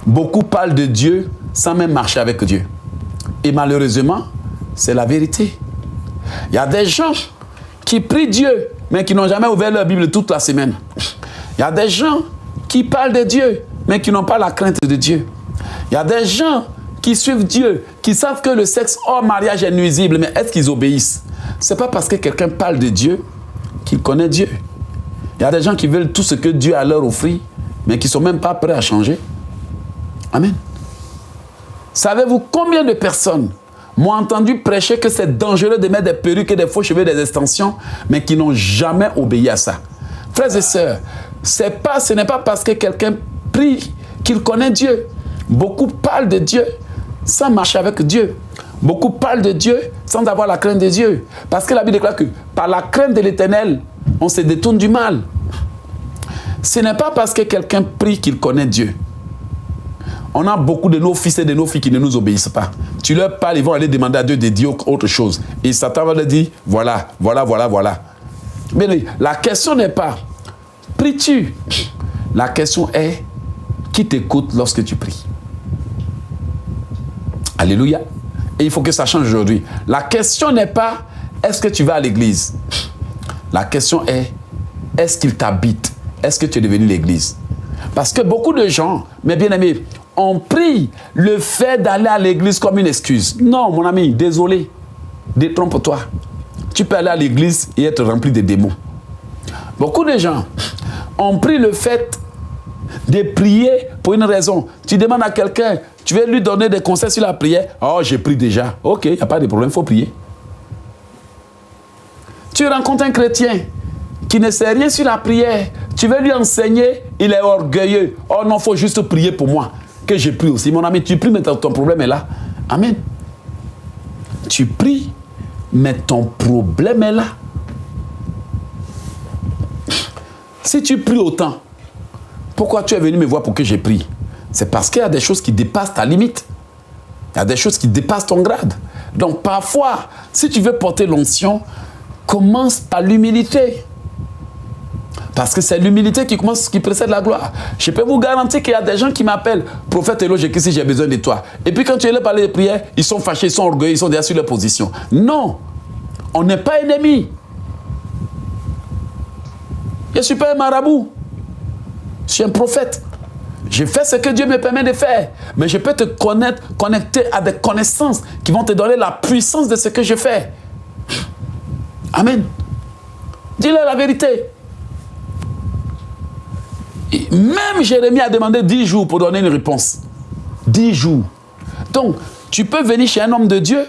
Beaucoup parlent de Dieu sans même marcher avec Dieu. Et malheureusement, c'est la vérité. Il y a des gens qui prient Dieu, mais qui n'ont jamais ouvert leur Bible toute la semaine. Il y a des gens qui parlent de Dieu, mais qui n'ont pas la crainte de Dieu. Il y a des gens qui suivent Dieu, qui savent que le sexe hors mariage est nuisible, mais est-ce qu'ils obéissent? Ce n'est pas parce que quelqu'un parle de Dieu qu'il connaît Dieu. Il y a des gens qui veulent tout ce que Dieu a leur offert, mais qui ne sont même pas prêts à changer. Amen. Savez-vous combien de personnes m'ont entendu prêcher que c'est dangereux de mettre des perruques et des faux cheveux, des extensions, mais qui n'ont jamais obéi à ça? Frères et sœurs, ce n'est pas parce que quelqu'un prie qu'il connaît Dieu. Beaucoup parlent de Dieu sans marcher avec Dieu. Beaucoup parlent de Dieu sans avoir la crainte de Dieu. Parce que la Bible déclare que par la crainte de l'Éternel, on se détourne du mal. Ce n'est pas parce que quelqu'un prie qu'il connaît Dieu. On a beaucoup de nos fils et de nos filles qui ne nous obéissent pas. Tu leur parles, ils vont aller demander à Dieu de dire autre chose. Et Satan va leur dire, voilà, voilà, voilà, voilà. Mais la question n'est pas, pries-tu? La question est, qui t'écoute lorsque tu pries? Alléluia. Et il faut que ça change aujourd'hui. La question n'est pas, est-ce que tu vas à l'église? La question est, est-ce qu'il t'habite? Est-ce que tu es devenu l'église? Parce que beaucoup de gens, mes bien-aimés, ont pris le fait d'aller à l'église comme une excuse. Non, mon ami, désolé. Détrompe-toi. Tu peux aller à l'église et être rempli de démons. Beaucoup de gens ont pris le fait de prier pour une raison. Tu demandes à quelqu'un, tu veux lui donner des conseils sur la prière. Oh, j'ai prié déjà. Ok, il n'y a pas de problème, il faut prier. Tu rencontres un chrétien qui ne sait rien sur la prière. Tu veux lui enseigner, il est orgueilleux. Oh non, il faut juste prier pour moi. Que je prie aussi. Mon ami, tu pries, mais ton problème est là. Amen. Tu pries, mais ton problème est là. Si tu pries autant, pourquoi tu es venu me voir pour que je prie? C'est parce qu'il y a des choses qui dépassent ta limite. Il y a des choses qui dépassent ton grade. Donc parfois, si tu veux porter l'onction, commence par l'humilité. Parce que c'est l'humilité qui précède la gloire. Je peux vous garantir qu'il y a des gens qui m'appellent prophète Elo, si j'ai besoin de toi. Et puis quand tu es là parler de prière, ils sont fâchés, ils sont orgueilleux, ils sont déjà sur leur position. Non, on n'est pas ennemis. Je ne suis pas un marabout. Je suis un prophète. Je fais ce que Dieu me permet de faire. Mais je peux te connecter à des connaissances qui vont te donner la puissance de ce que je fais. Amen. Dis-leur la vérité. Et même Jérémie a demandé 10 jours pour donner une réponse. 10 jours. Donc, tu peux venir chez un homme de Dieu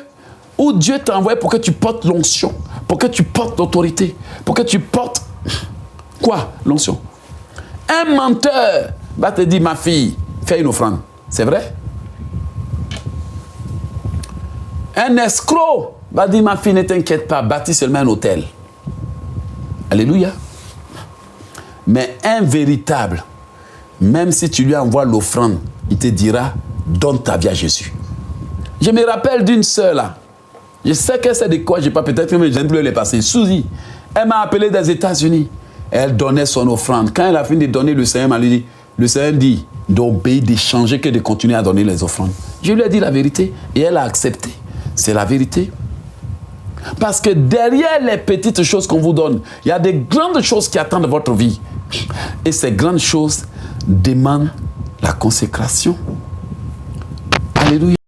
où Dieu t'a envoyé pour que tu portes l'onction, pour que tu portes l'autorité, pour que tu portes quoi? L'onction. Un menteur va te dire, ma fille, fais une offrande. C'est vrai? Un escroc va dire, ma fille, ne t'inquiète pas, bâtis seulement un hôtel. Alléluia. Mais un véritable, même si tu lui envoies l'offrande, il te dira, donne ta vie à Jésus. Je me rappelle d'une sœur là. Je sais que c'est de quoi, je n'ai pas peut-être, mais je ne peux les passer. Suzy, elle m'a appelé des États-Unis. Elle donnait son offrande. Quand elle a fini de donner, le Seigneur m'a dit, le Seigneur dit d'obéir, d'échanger, que de continuer à donner les offrandes. Je lui ai dit la vérité et elle a accepté. C'est la vérité. Parce que derrière les petites choses qu'on vous donne, il y a des grandes choses qui attendent votre vie. Et ces grandes choses demandent la consécration. Alléluia.